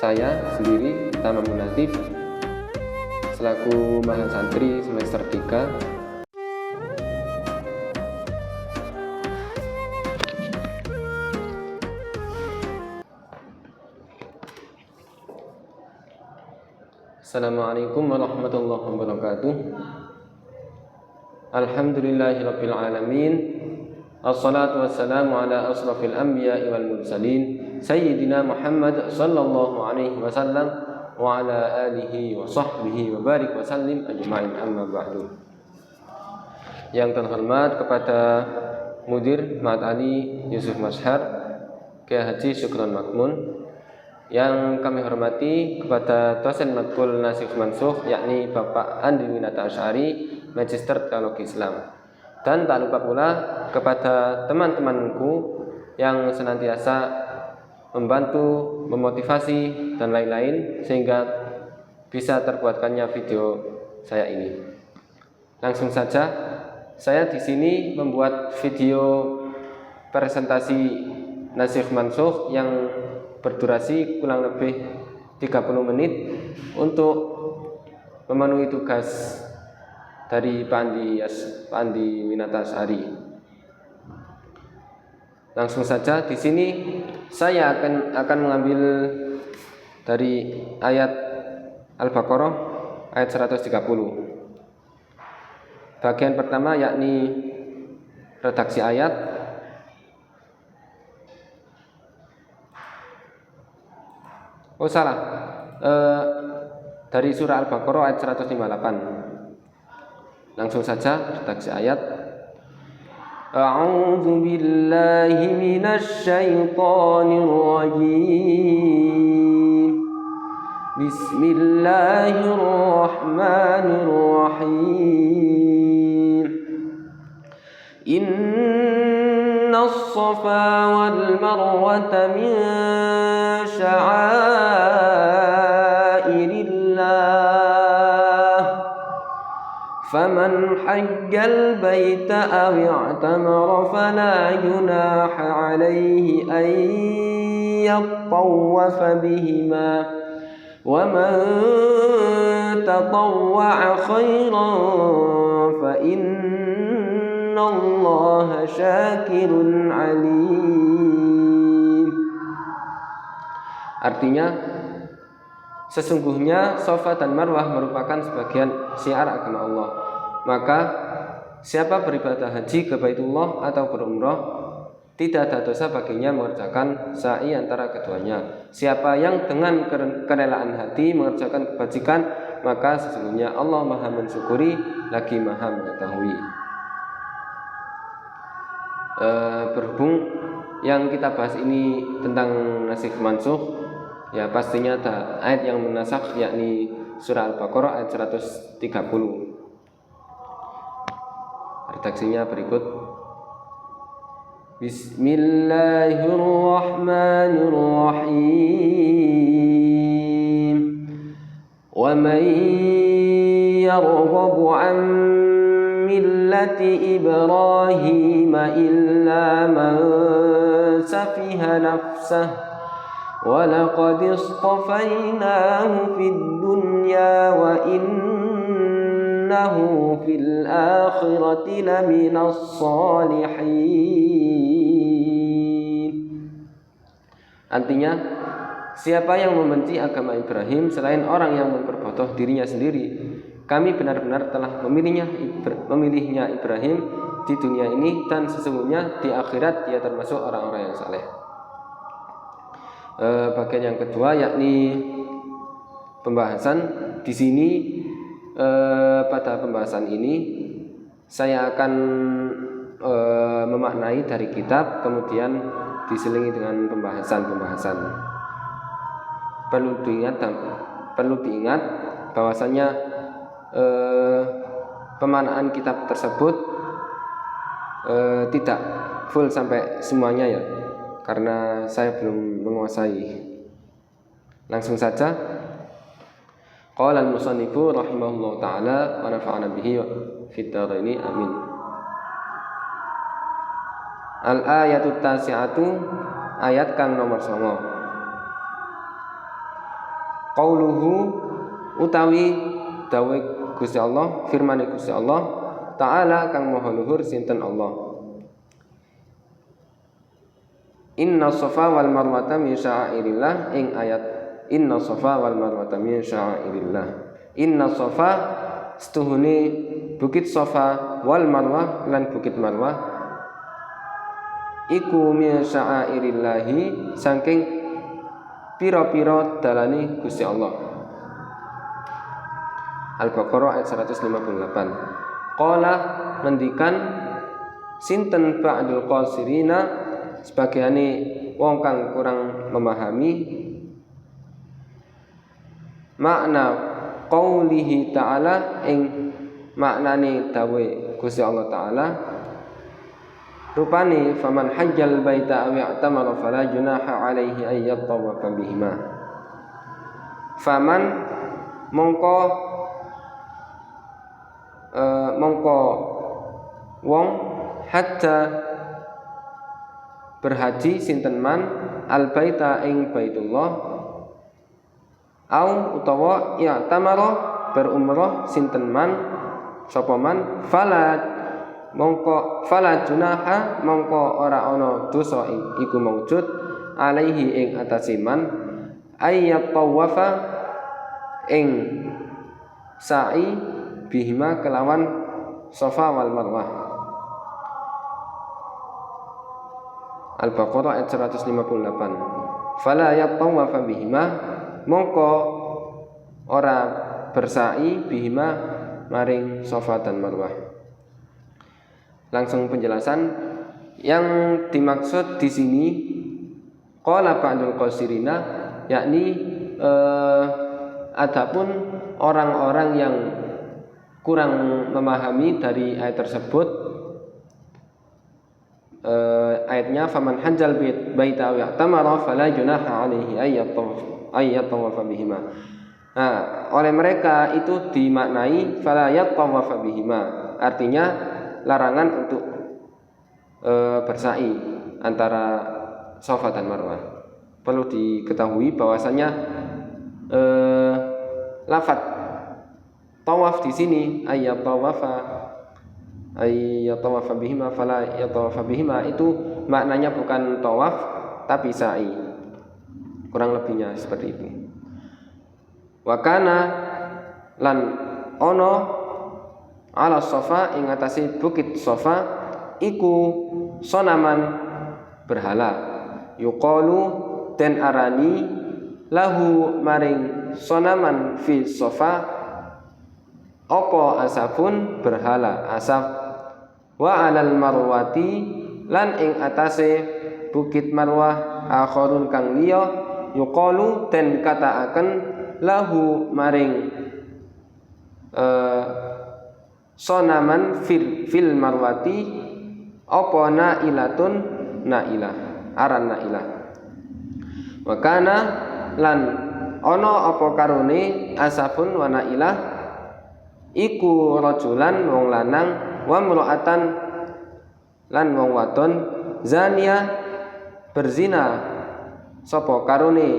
saya sendiri, Tamamun Latif, selaku mahasantri semester 3. Assalamualaikum warahmatullahi wabarakatuh. Alhamdulillahirabbil alamin. Assalatu wassalamu ala asrafil anbiya'i wal mursalin sayyidina Muhammad sallallahu alaihi wasallam wa ala alihi wa sahbihi wa barik wa sallim ajma'in, amma ba'du. Yang terhormat kepada Mudir Ma'had Ali Yusuf Mashhar Kiai Haji Syukron Makmun, yang kami hormati kepada dosen matkul Nasikh Mansukh yakni Bapak Andi Winata Asy'ari, Magister Teologi Islam. Dan tak lupa pula kepada teman-temanku yang senantiasa membantu, memotivasi dan lain-lain sehingga bisa terbuatkannya video saya ini. Langsung saja, saya di sini membuat video presentasi Nasikh Mansukh yang berdurasi kurang lebih 30 menit untuk memenuhi tugas dari Pak Andi Winata Asy'ari. Langsung saja di sini saya akan mengambil dari ayat Al-Baqarah ayat 130. Bagian pertama yakni redaksi ayat. Oh salah, dari surah Al-Baqarah ayat 158. Langsung saja redaksi ayat. A'udzu billahi minasy syaithanir rajim. Bismillahirrahmanirrahim. Innas safa wal marwata min sya'airillah. فمن حج البيت أو اعتمر فلا جناح عليه أن يطوف بهما ومن تطوع خيرا فإن الله شاكر عليم. Artinya, sesungguhnya Safa dan Marwah merupakan sebagian syiar agama Allah. Maka siapa beribadah haji ke Baitullah atau berumrah, tidak ada dosa baginya mengerjakan sa'i antara keduanya. Siapa yang dengan kerelaan hati mengerjakan kebajikan, maka sesungguhnya Allah Maha mensyukuri lagi Maha mengetahui. Berhubung yang kita bahas ini tentang Nasikh Mansukh, ya pastinya ada ayat yang menasakh yakni surah Al-Baqarah ayat 130. Redaksinya berikut. Bismillahirrahmanirrahim. Wa man yarghabu 'an millati Ibrahim illa man safiha nafsahu wa laqad istafainahu fid dunya wa innahu fil akhirati laminas salihin. Artinya, siapa yang membenci agama Ibrahim selain orang yang memperbodoh dirinya sendiri, kami benar-benar telah memilihnya Ibrahim di dunia ini, dan sesungguhnya di akhirat dia termasuk orang-orang yang saleh. Bagian yang kedua yakni pembahasan di sini. Pada pembahasan ini saya akan memaknai dari kitab, kemudian diselingi dengan pembahasan. Perlu diingat bahwasanya pemaknaan kitab tersebut tidak full sampai semuanya ya, karena saya belum menguasai. Langsung saja. Qala al-musannifu rahimahullahu ta'ala wa nafa'ana bihi fid dharaini amin. Al-ayatut tasi'atu, ayat kang nomor 9. qauluhu utawi dawuh Gusti Allah, firman Gusti Allah Ta'ala kang maha luhur sinten Allah. Inna Safa wal Marwata min sya'airillah, ing ayat Inna Safa wal Marwata min sya'airillah. Inna Safa setuhune bukit Safa wal Marwah lan bukit Marwah iku min sya'airillahi saking pira-pira dalane Gusti Allah. Al-Baqarah ayat 158. Qala ngendikan sinten ba'dul qasirina sebagiane wong kang kurang memahami makna qaulihi ta'ala ing maknane dawuh Gusti Allah Ta'ala rupane faman hajjal baita aw i'tamara fala junaha alaihi ay yatawafa bihima. Faman mongko wong hatta berhaji sinten man al baita ing Baitullah au utawa ya tamara berumrah sinten man sapa man fala junaha mongko ora ana dosa iku maujud alaihi ing atase man ayyat tawafa ing sa'i bihima kelawan Safa wal Marwah. Al-Baqarah ayat 158. Fala yatawafa bihima mongko ora bersa'i bihima maring Safa dan Marwah. Langsung penjelasan yang dimaksud di sini qala ba'dul qasirina yakni adapun orang-orang yang kurang memahami dari ayat tersebut, ayatnya faman hajjal baita aw i'tamara fala junaha alaihi ayyatawafa bihima. Nah, oleh mereka itu dimaknai fala yatawafa bihima, artinya larangan untuk bersa'i antara Safa dan Marwah. Perlu diketahui bahwasanya lafaz tawaf di sini ayyatawafa bihima fala yatawafa bihima itu maknanya bukan tawaf tapi sa'i. Kurang lebihnya seperti itu. Wa kana lan ono ala Safa ing atase bukit Safa iku sonaman berhala yuqalu den arani lahu maring sonaman fi Safa apa asafun berhala asaf wa alal marwati lan ing atase bukit Marwah akharun kang liya yuqalu den kataaken lahu maring sonaman fil marwati apa nailatun nailah aran nailah wa kana lan ana apa karone asafun wa nailah iku rajulan wong lanang wa mraatan lan wong wadon zania berzina sapa karone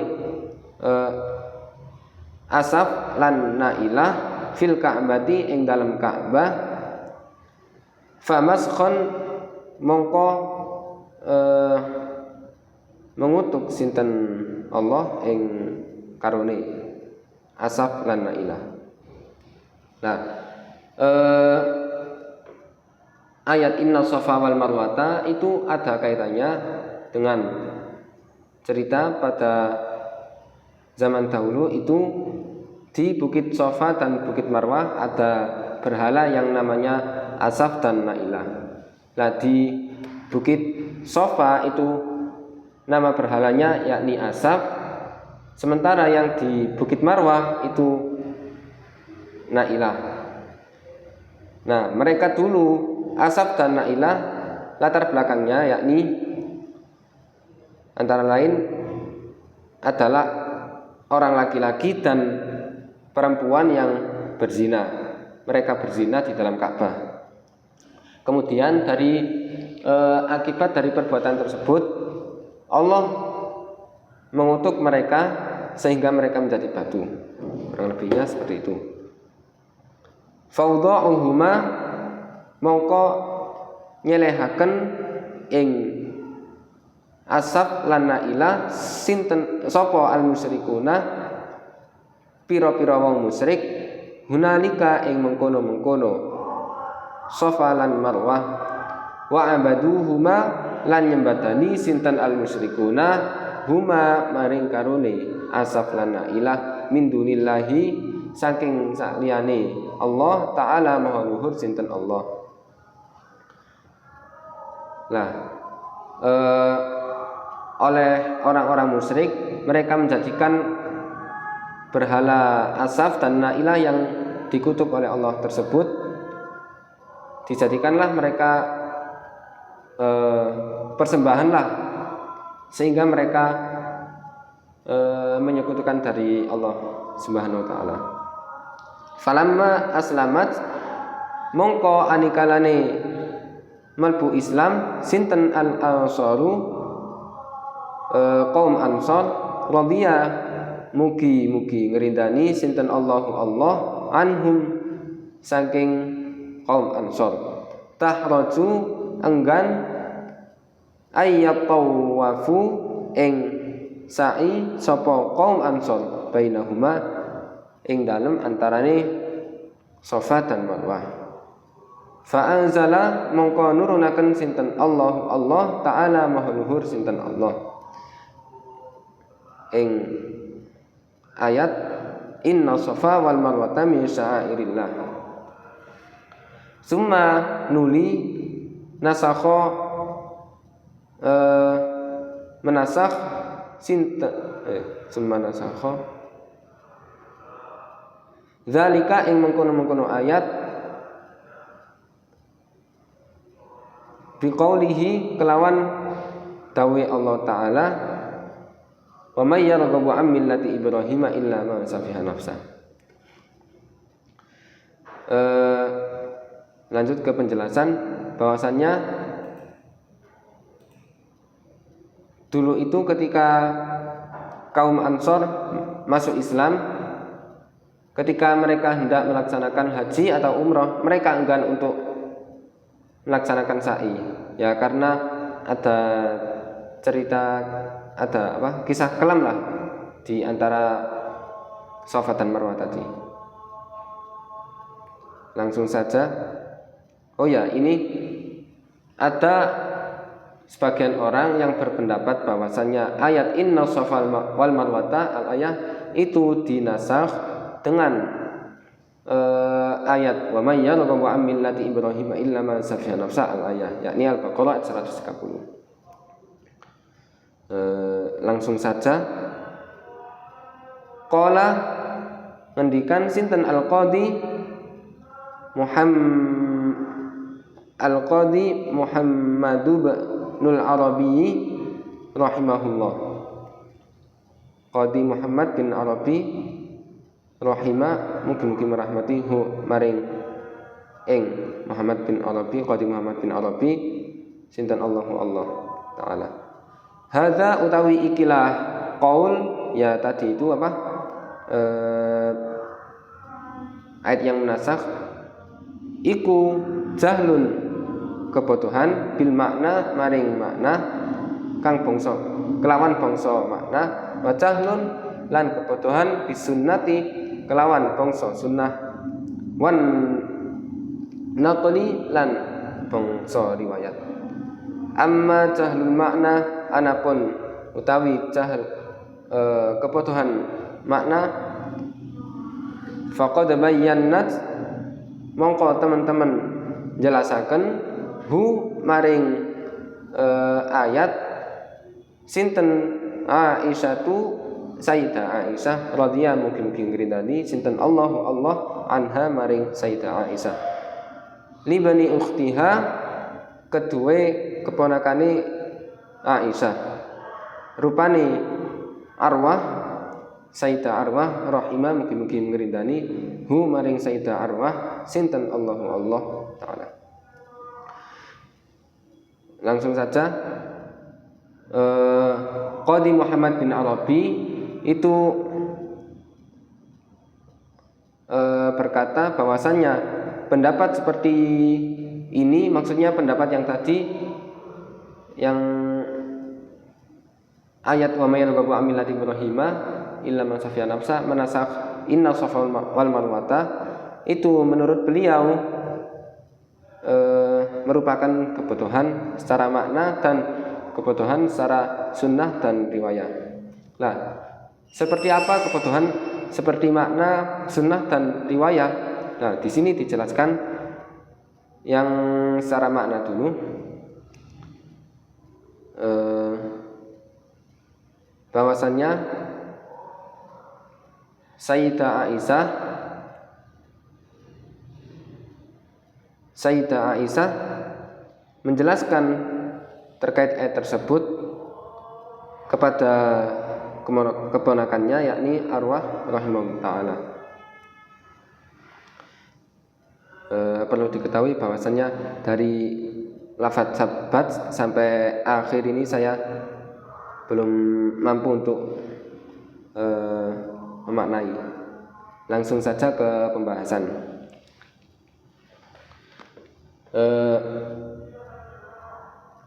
asaf lan nailah fil ka'bati ing dalem Ka'bah famaskhon mongko mengutuk sinten Allah ing karone asaf lan nailah. Nah, ayat Inna Safa wal Marwata itu ada kaitannya dengan cerita pada zaman dahulu itu di Bukit Safa dan Bukit Marwah ada berhala yang namanya Asaf dan Nailah. Nah, di Bukit Safa itu nama berhalanya yakni Asaf, sementara yang di Bukit Marwah itu Nailah. Nah, mereka dulu Asaf dan Nailah latar belakangnya yakni antara lain adalah orang laki-laki dan perempuan yang berzina. Mereka berzina di dalam Ka'bah. Kemudian dari akibat dari perbuatan tersebut Allah mengutuk mereka sehingga mereka menjadi batu. Kurang lebihnya seperti itu. Faudha'uhuma mongko nyelehaken ing asaf lan nailah sinten sapa al musyrikuna pira-pira wong musyrik hunalika ing mengkono-mengkono Safa lan Marwah wa abaduhuma lan nyembadani sinten al musyrikuna huma maring karone asaf lan nailah min dunillahi saking saliyane Allah taala maha luhur sinten Allah. Nah, oleh orang-orang musyrik mereka menjadikan berhala asaf dan nailah yang dikutuk oleh Allah tersebut dijadikanlah mereka persembahanlah sehingga mereka menyekutukan dari Allah Subhanahu wa taala. Falamma aslamat mongko anikalane malbu Islam sinten al-ansaru kaum Ansar radhiya mugi-mugi ngerindani sinten Allahu Allah anhum saking kaum Ansar tahraju enggan ayyatawafu ing sa'i sapa kaum Ansar bainahuma ing dalem antarane Safa dan Marwah. Fa anzala mongko nurunaken sinten Allah taala maha luhur sinten Allah ing ayat inna Safa wal Marwata min sya'airillah. Summa nuli nasakha menasakh sinten summa nasakha zalika ing mengkono-mengkono ayat biqaulihi kelawan dawe Allah taala wa may yarghabu an millati Ibrahim illa man safiha nafsa. Lanjut ke penjelasan bahwasannya dulu itu ketika kaum Ansor masuk Islam, ketika mereka hendak melaksanakan haji atau umrah, mereka enggan untuk melaksanakan sa'i. Ya karena ada cerita, ada kisah kelam lah di antara Safa dan Marwah tadi. Langsung saja. Oh ya, ini ada sebagian orang yang berpendapat bahwasannya ayat inna Safa wal Marwata al-ayah itu dinasakh dengan ayat wa may yarghabu an millati Ibrahim illa man safiha nafsa al-ayah, yakni Al-Baqarah ayat 130. Langsung saja qala ngendikan sinten al-qadi Muhammad ibnul Arabi rahimahullah. Qadi Muhammad bin Arabi rahimah mugi-mugi merahmati maring ing Muhammad bin Arabi, Qadi Muhammad bin Arabi sinten Allah taala. Hadza utawi ikilah qaul ya tadi itu ayat yang menasakh iku jahlun kebodohan bil makna maring makna kang bangsa kelawan bangsa makna wa jahlun lan kebodohan bisunnati kelawan bangsa sunnah wan naqli lan bangsa riwayat. Amma jahlul makna anapun utawi jahl kebodohan makna faqad bayyannat mongko teman-teman jelasaken hu maring ayat sinten Aisyatu Sayyidah Aisyah radhiyallahu mugi-mugi ngridani sinten Allah anha maring Sayyidah Aisyah libani ukhtiha kedue keponakane Aisyah rupane Arwah Sayyidah Arwah rahimah mugi-mugi ngridani hu maring Sayyidah Arwah sinten Allah taala. Langsung saja Qadi Muhammad bin Arabi itu berkata bahwasannya pendapat seperti ini, maksudnya pendapat yang tadi, yang ayat wa may yarghabu an millati Ibrahim illa man safiya nafsa manasakh inna safa wal marwata, itu menurut beliau merupakan kebutuhan secara makna dan kebutuhan secara sunnah dan riwayat. Nah, seperti apa kebutuhan seperti makna, sunnah dan riwayat? Nah, di sini dijelaskan yang secara makna dulu. Bahwasannya Sayyidah Aisyah menjelaskan terkait ayat tersebut kepada keponakannya, yakni Arwah rahimahullah ta'ala. Perlu diketahui bahwasannya dari lafaz sabat sampai akhir ini saya belum mampu untuk memaknai. Langsung saja ke pembahasan.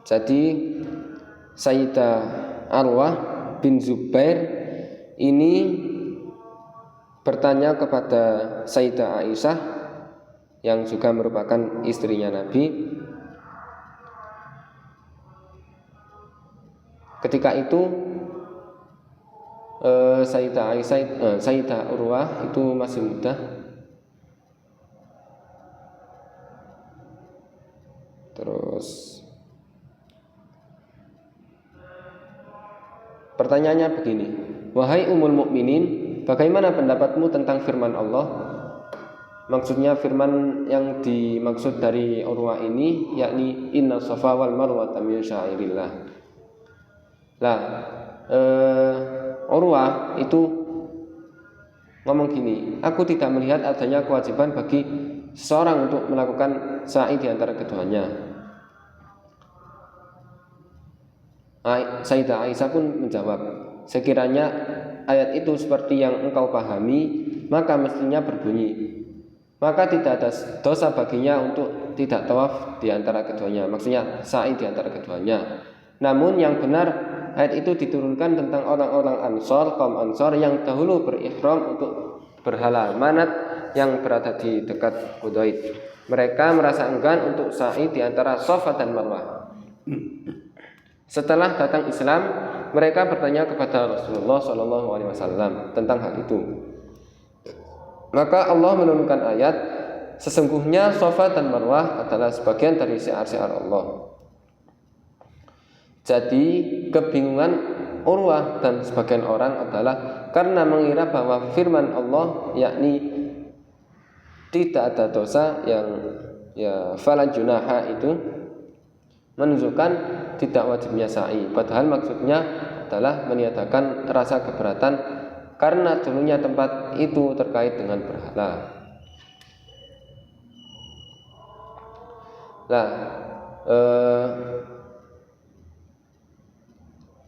Jadi Sayyidah Arwah bin Zubair ini bertanya kepada Sayyidah Aisyah yang juga merupakan istrinya Nabi. Ketika itu Sayyidah Urwah itu masih muda. Terus pertanyaannya begini, wahai Ummul Mukminin, bagaimana pendapatmu tentang firman Allah? Maksudnya firman yang dimaksud dari Urwah ini yakni inna safa wal marwata min syairillah. Lah, Urwah itu ngomong gini, aku tidak melihat adanya kewajiban bagi seseorang untuk melakukan sa'i di antara keduanya. Sayyidah Aisyah pun menjawab, sekiranya ayat itu seperti yang engkau pahami, maka mestinya berbunyi, maka tidak ada dosa baginya untuk tidak tawaf di antara keduanya, maksudnya sa'i di antara keduanya. Namun yang benar, ayat itu diturunkan tentang orang-orang Ansor, kaum Ansor yang dahulu berihram untuk berhala manat yang berada di dekat Hudaid. Mereka merasa enggan untuk sa'i di antara Safa dan Marwah. Setelah datang Islam, mereka bertanya kepada Rasulullah SAW tentang hal itu. Maka Allah menurunkan ayat, sesungguhnya Safa dan Marwah adalah sebagian dari syiar-syiar Allah. Jadi kebingungan Urwah dan sebagian orang adalah karena mengira bahwa firman Allah yakni tidak ada dosa, yang fala junaha itu menunjukkan tidak wajibnya sa'i, padahal maksudnya adalah meniadakan rasa keberatan karena dulunya tempat itu terkait dengan berhala. Nah,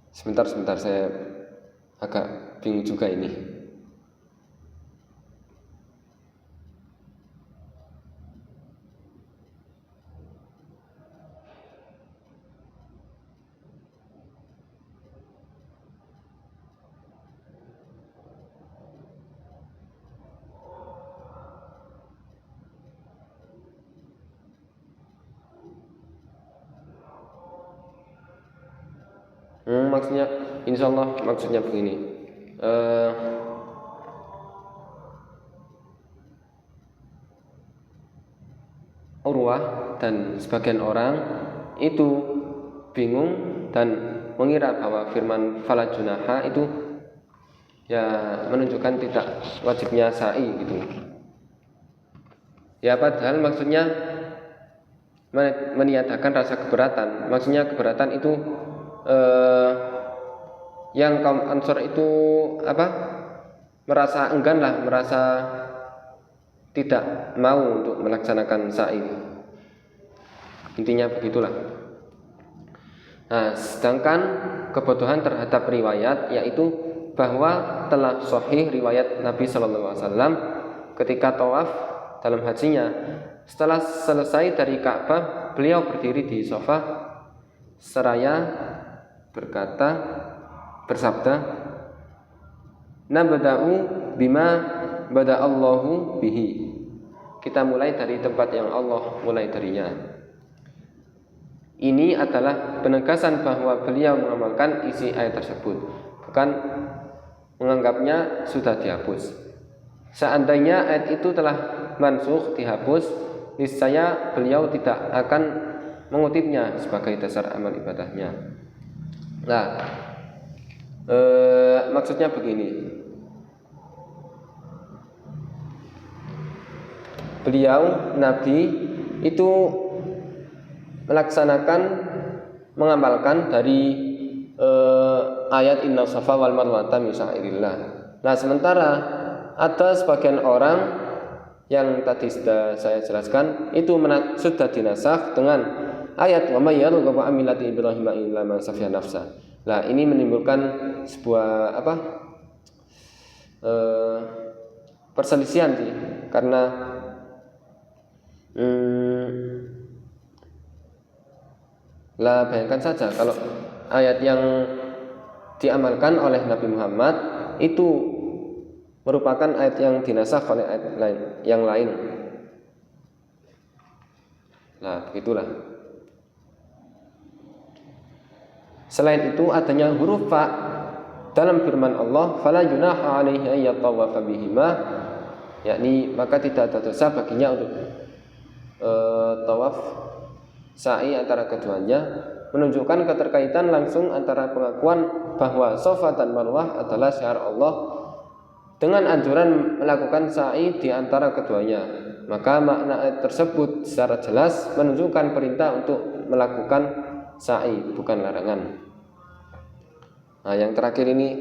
sebentar saya agak bingung juga ini. Maksudnya, insya Allah maksudnya begini. Urwah dan sebagian orang itu bingung dan mengira bahwa firman fala junaha itu menunjukkan tidak wajibnya sa'i gitu. Padahal maksudnya meniadakan rasa keberatan. Maksudnya keberatan itu yang kaum Ansor itu merasa enggan lah, merasa tidak mau untuk melaksanakan sa'i. Intinya begitulah. Nah, sedangkan kebutuhan terhadap riwayat yaitu bahwa telah sahih riwayat Nabi SAW ketika tawaf dalam hajinya, setelah selesai dari Ka'bah, beliau berdiri di sofa seraya bersabda, "Nabda'u bima bada'allahu bihi." Kita mulai dari tempat yang Allah mulai darinya. Ini adalah penegasan bahwa beliau mengamalkan isi ayat tersebut, bukan menganggapnya sudah dihapus. Seandainya ayat itu telah mansukh, dihapus, niscaya beliau tidak akan mengutipnya sebagai dasar amal ibadahnya. Nah, maksudnya begini. Beliau Nabi itu mengamalkan dari ayat Inna Safa wal Marwata min sya'airillah. Nah, sementara ada sebagian orang yang tadi sudah saya jelaskan itu sudah dinasakh dengan ayat wa may yarghabu an millati Ibrahim illa man safiha nafsa. Nah, ini menimbulkan sebuah perselisihan sih, karena bayangkan saja kalau ayat yang diamalkan oleh Nabi Muhammad itu merupakan ayat yang dinasakh oleh ayat yang lain. Nah, begitulah. Selain itu adanya huruf fa dalam firman Allah, "Fala junaha 'alaihi ay yatawafa bihima," yakni maka tidak ada dosa baginya untuk tawaf sa'i antara keduanya, menunjukkan keterkaitan langsung antara pengakuan bahwa Safa dan Marwah adalah syiar Allah dengan anjuran melakukan sa'i di antara keduanya. Maka makna ayat tersebut secara jelas menunjukkan perintah untuk melakukan sa'i, bukan larangan. Nah, yang terakhir ini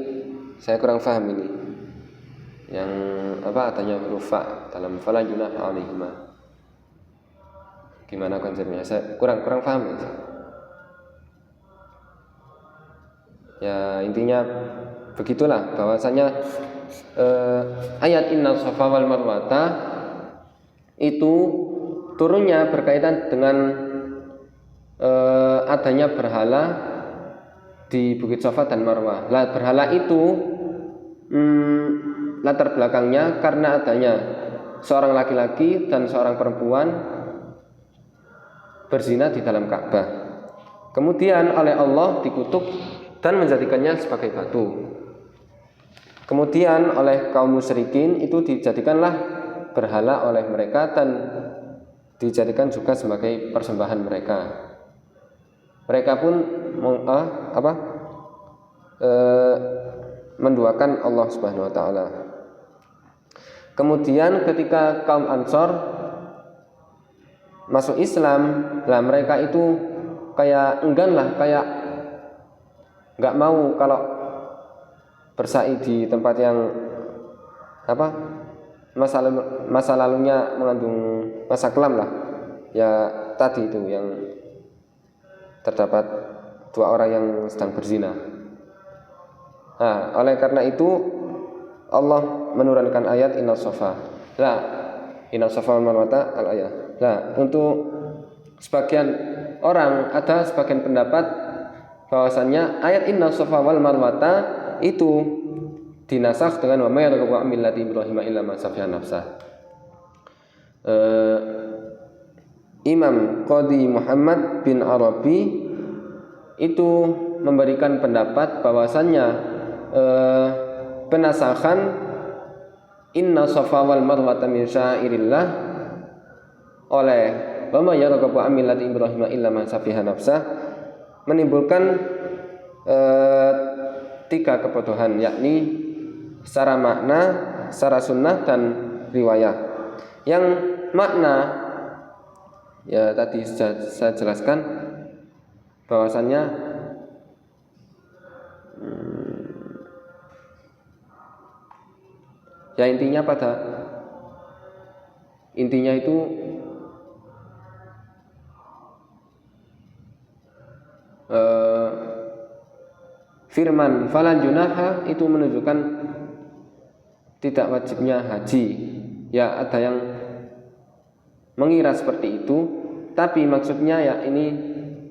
saya kurang paham ini. Yang adanya huruf fa dalam fala junaha 'alaihima. Gimana konsepnya? Saya kurang paham. Ya, intinya begitulah, bahwasanya ayat Inna Safa wal Marwata itu turunnya berkaitan dengan adanya berhala di Bukit Safa dan Marwah. Lah, berhala itu latar belakangnya karena adanya seorang laki-laki dan seorang perempuan berzina di dalam Ka'bah. Kemudian oleh Allah dikutuk dan menjadikannya sebagai batu. Kemudian oleh kaum musyrikin itu dijadikanlah berhala oleh mereka dan dijadikan juga sebagai persembahan mereka. Mereka pun menduakan Allah Subhanahu wa taala. Kemudian ketika kaum Ansor masuk Islam, lah mereka itu kayak enggan lah, kayak enggak mau kalau bersa'i di tempat yang masa lalunya mengandung masa kelam lah. Ya tadi itu yang terdapat dua orang yang sedang berzina. Nah, oleh karena itu Allah menurunkan ayat Inna Safa. Lah, Inna Safa wal Marwata al-ayat. Nah, untuk sebagian orang ada sebagian pendapat bahwasannya ayat Inna Safa wal Marwata itu dinasakh dengan wa may yarghabu an millati Ibrahim illa man safiha nafsah. Imam Qadhi Muhammad bin Arabi itu memberikan pendapat bahwasannya penasakhan Inna Safa wal Marwata min syairillah oleh wa may yarghabu an millati Ibrahim illa man safiha nafsah menimbulkan tiga kebodohan, yakni secara makna, secara sunnah dan riwayah. Yang makna ya tadi sudah saya jelaskan bahwasannya ya intinya itu firman falan junaha itu menunjukkan tidak wajibnya haji Ya ada yang mengira seperti itu, tapi maksudnya ya ini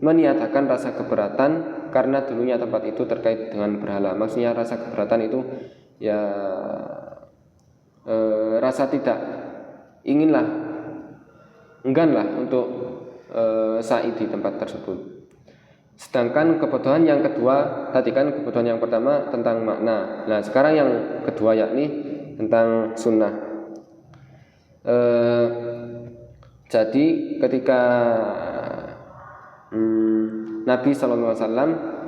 meniadakan rasa keberatan karena dulunya tempat itu terkait dengan berhala. Maksudnya rasa keberatan itu ya rasa tidak inginlah, engganlah untuk sa'i di tempat tersebut. Sedangkan kebodohan yang kedua, tadi kan kebodohan yang pertama tentang makna. Nah sekarang yang kedua yakni tentang sunnah. Jadi ketika Nabi SAW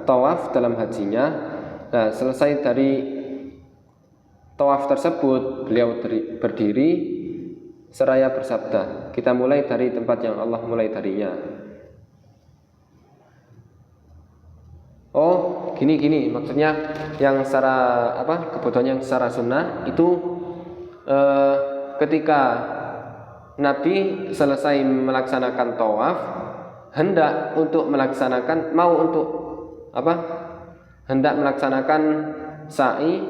tawaf dalam hajinya, nah selesai dari tawaf tersebut beliau berdiri seraya bersabda, kita mulai dari tempat yang Allah mulai darinya. Oh gini maksudnya yang secara kebodohan yang secara sunnah itu ketika Nabi selesai melaksanakan tawaf, hendak melaksanakan sa'i.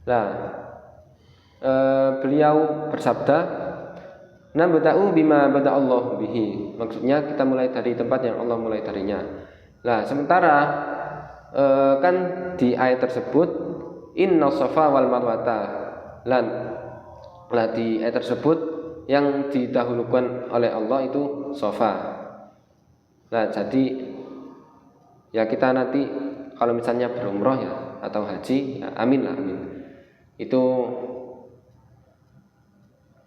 Nah, beliau bersabda, "Nabda'u bima bada'allahu bihi." Maksudnya kita mulai dari tempat yang Allah mulai darinya. Nah, sementara kan di ayat tersebut inna safa wal marwata. Lah di ayat tersebut yang didahulukan oleh Allah itu safa. Nah, jadi ya kita nanti kalau misalnya berumroh ya atau haji, ya amin. Itu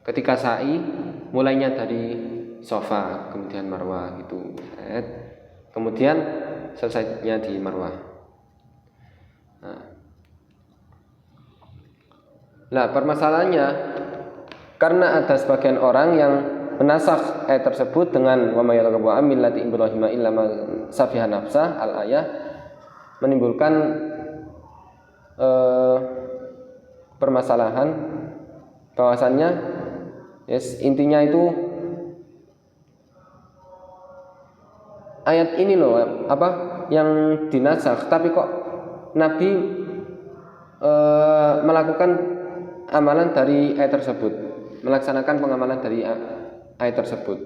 ketika sa'i mulainya dari safa kemudian marwah gitu. Kemudian selesainya di marwah. Nah, permasalahannya karena ada sebagian orang yang menasakh ayat tersebut dengan wa may yarghabu an millati Ibrahim illa man safiha nafsah al-ayah, menimbulkan permasalahan bahwasannya intinya itu ayat ini loh yang dinasakh, tapi kok Nabi melakukan amalan dari ayat tersebut, melaksanakan pengamalan dari ayat tersebut.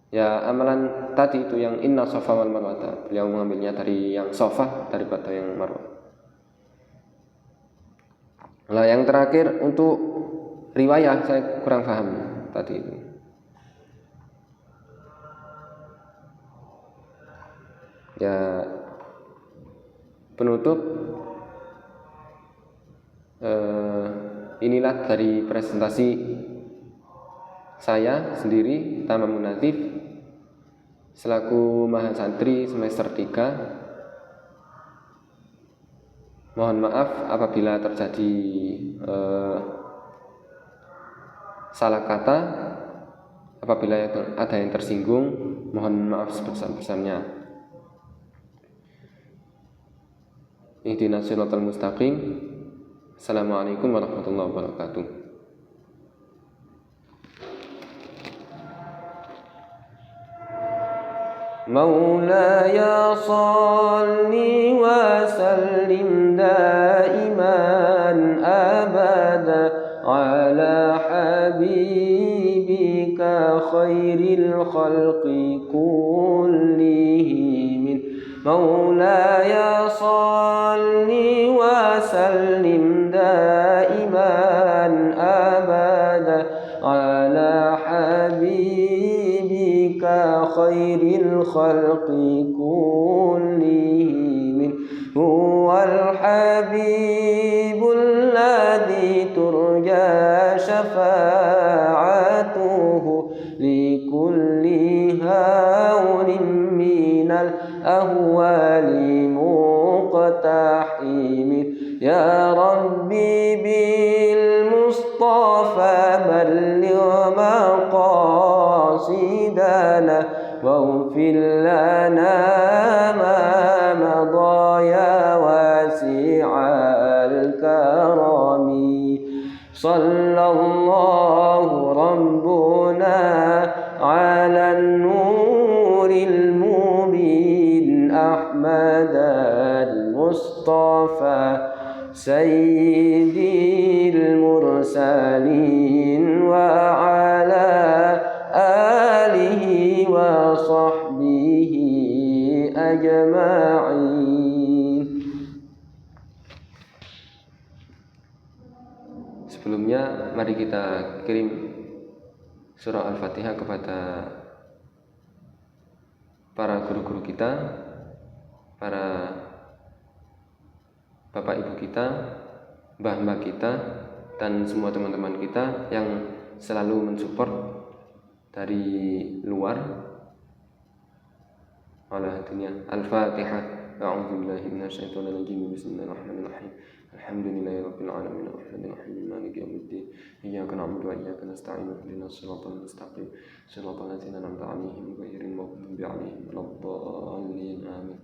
Ya amalan tadi itu yang inna safa wal marwata, beliau mengambilnya dari yang safa daripada yang marwah. Nah yang terakhir untuk riwayah saya kurang paham tadi itu. Ya penutup inilah dari presentasi saya sendiri, Tamamun Natif, selaku mahasantri semester 3. Mohon maaf apabila terjadi salah kata, apabila ada yang tersinggung, mohon maaf sebesar-besarnya. Ihdinas siratal mustaqim. Assalamualaikum warahmatullahi wabarakatuh. مولاي صل وسلم دائما أبدا على حبيبك خير الخلق كلهم مولاي صل وسلم دائما أبدا على حبيبك خير الخلق كلهم هو الحبيب الذي ترجى شفاعته لكل هول من الأهوال مقتحم يا ربي بالمصطفى بلغ مقاصدنا واغفر لنا ما مضى يا واسع الكرم صلى الله ربنا على النور المبين أحمد المصطفى سيد المرسلين Sebelumnya mari kita kirim surah Al-Fatihah kepada para guru-guru kita, para bapak ibu kita, mbah-mbah kita, dan semua teman-teman kita yang selalu mensupport dari luar ala dunia. Al-Fatihah. A'udzubillahi minasyaitonir rajim. Bismillahirrahmanirrahim. Alhamdulillahirabbil alamin arrahmanir rahim maliki yaumiddin. Iyyaka na'budu wa iyyaka nasta'in ihdinas siratal mustaqim siratal ladzina an'amta 'alaihim ghairil maghdubi 'alaihim waladdallin. Amin.